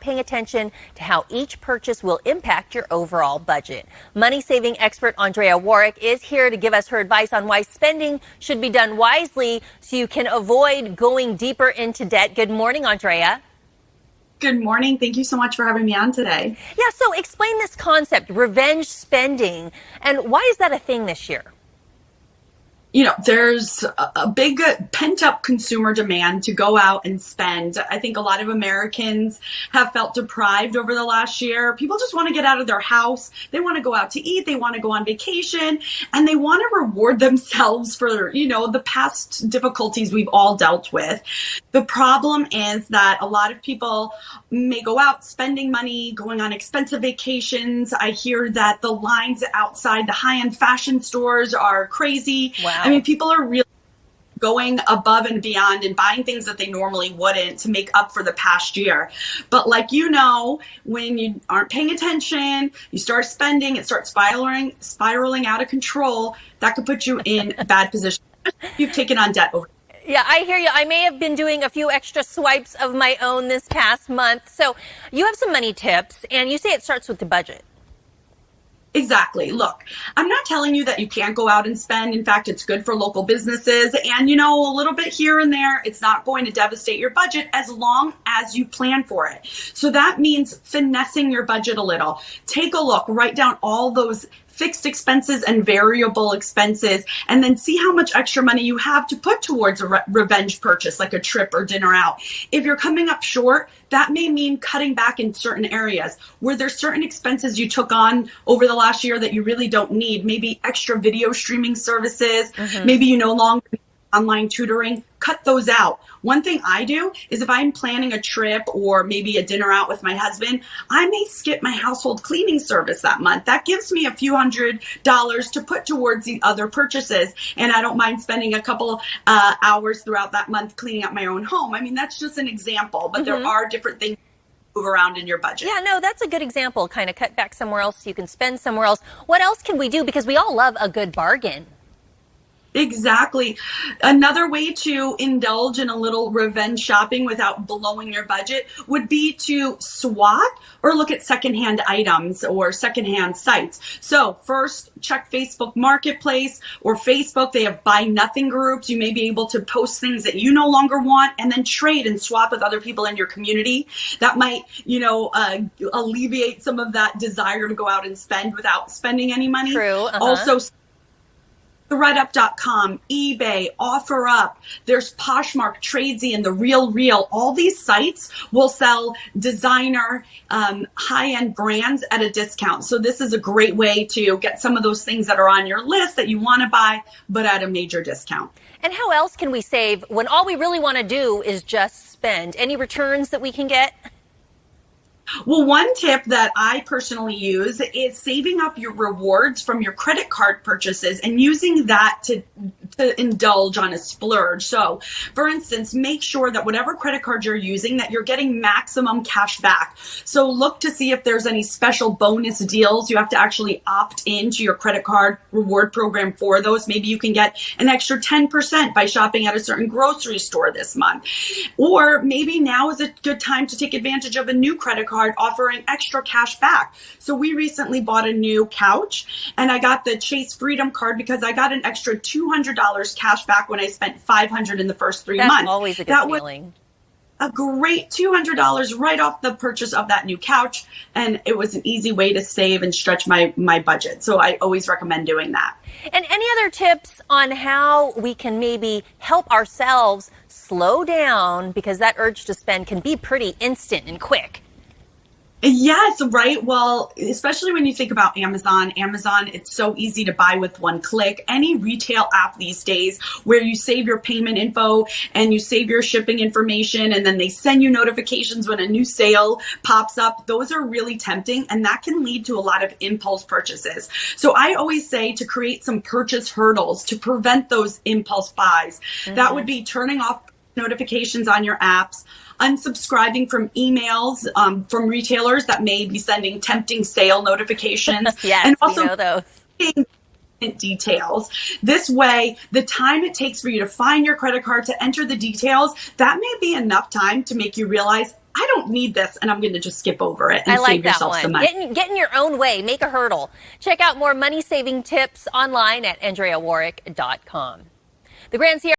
paying attention to how each purchase will impact your overall budget. Money-saving expert Andrea Woroch is here to give us her advice on why spending should be done wisely so you can avoid going deeper into debt. Good morning, Andrea. Good morning. Thank you so much for having me on today. Yeah, so explain this concept, revenge spending, and why is that a thing this year? You know, there's a big pent-up consumer demand to go out and spend. I think a lot of Americans have felt deprived over the last year. People just want to get out of their house. They want to go out to eat. They want to go on vacation. And they want to reward themselves for, the past difficulties we've all dealt with. The problem is that a lot of people may go out spending money, going on expensive vacations. I hear that the lines outside the high-end fashion stores are crazy. Wow. I mean, people are really going above and beyond and buying things that they normally wouldn't to make up for the past year. But when you aren't paying attention, you start spending, it starts spiraling out of control. That could put you in a bad position. You've taken on debt over. Yeah, I hear you. I may have been doing a few extra swipes of my own this past month. So you have some money tips, and you say it starts with the budget. Exactly. Look, I'm not telling you that you can't go out and spend. In fact, it's good for local businesses. And, a little bit here and there, it's not going to devastate your budget as long as you plan for it. So that means finessing your budget a little. Take a look, write down all those fixed expenses and variable expenses, and then see how much extra money you have to put towards a revenge purchase, like a trip or dinner out. If you're coming up short, that may mean cutting back in certain areas. Were there certain expenses you took on over the last year that you really don't need? Maybe extra video streaming services, maybe you no longer need online tutoring, cut those out. One thing I do is if I'm planning a trip or maybe a dinner out with my husband, I may skip my household cleaning service that month. That gives me a few $100s to put towards the other purchases. And I don't mind spending a couple hours throughout that month cleaning up my own home. I mean, that's just an example, but there are different things move around in your budget. Yeah, no, that's a good example. Kind of cut back somewhere else so you can spend somewhere else. What else can we do? Because we all love a good bargain. Exactly. Another way to indulge in a little revenge shopping without blowing your budget would be to swat or look at secondhand items or secondhand sites. So first, check Facebook Marketplace or Facebook. They have buy nothing groups. You may be able to post things that you no longer want and then trade and swap with other people in your community. That might, alleviate some of that desire to go out and spend without spending any money. True. Also, ThreadUp.com, eBay, OfferUp, there's Poshmark, Tradesy, and The Real. All these sites will sell designer, high-end brands at a discount. So this is a great way to get some of those things that are on your list that you want to buy, but at a major discount. And how else can we save when all we really want to do is just spend? Any returns that we can get? Well, one tip that I personally use is saving up your rewards from your credit card purchases and using that to indulge on a splurge. So, for instance, make sure that whatever credit card you're using, that you're getting maximum cash back. So look to see if there's any special bonus deals. You have to actually opt into your credit card reward program for those. Maybe you can get an extra 10% by shopping at a certain grocery store this month. Or maybe now is a good time to take advantage of a new credit card offering extra cash back. So we recently bought a new couch and I got the Chase Freedom card because I got an extra $200 cash back when I spent $500 in the first 3 months. That's always a good feeling. A great $200 right off the purchase of that new couch. And it was an easy way to save and stretch my budget. So I always recommend doing that. And any other tips on how we can maybe help ourselves slow down, because that urge to spend can be pretty instant and quick? Yes, right. Well, especially when you think about Amazon, it's so easy to buy with one click. Any retail app these days where you save your payment info and you save your shipping information and then they send you notifications when a new sale pops up, those are really tempting and that can lead to a lot of impulse purchases. So I always say to create some purchase hurdles to prevent those impulse buys. That would be turning off notifications on your apps, unsubscribing from emails from retailers that may be sending tempting sale notifications. Yes, and also we know those. Details. This way, the time it takes for you to find your credit card to enter the details, that may be enough time to make you realize I don't need this, and I'm going to just skip over it and I like save that yourself one. some money. Get in your own way. Make a hurdle. Check out more money-saving tips online at AndreaWoroch.com. The Grand Sierra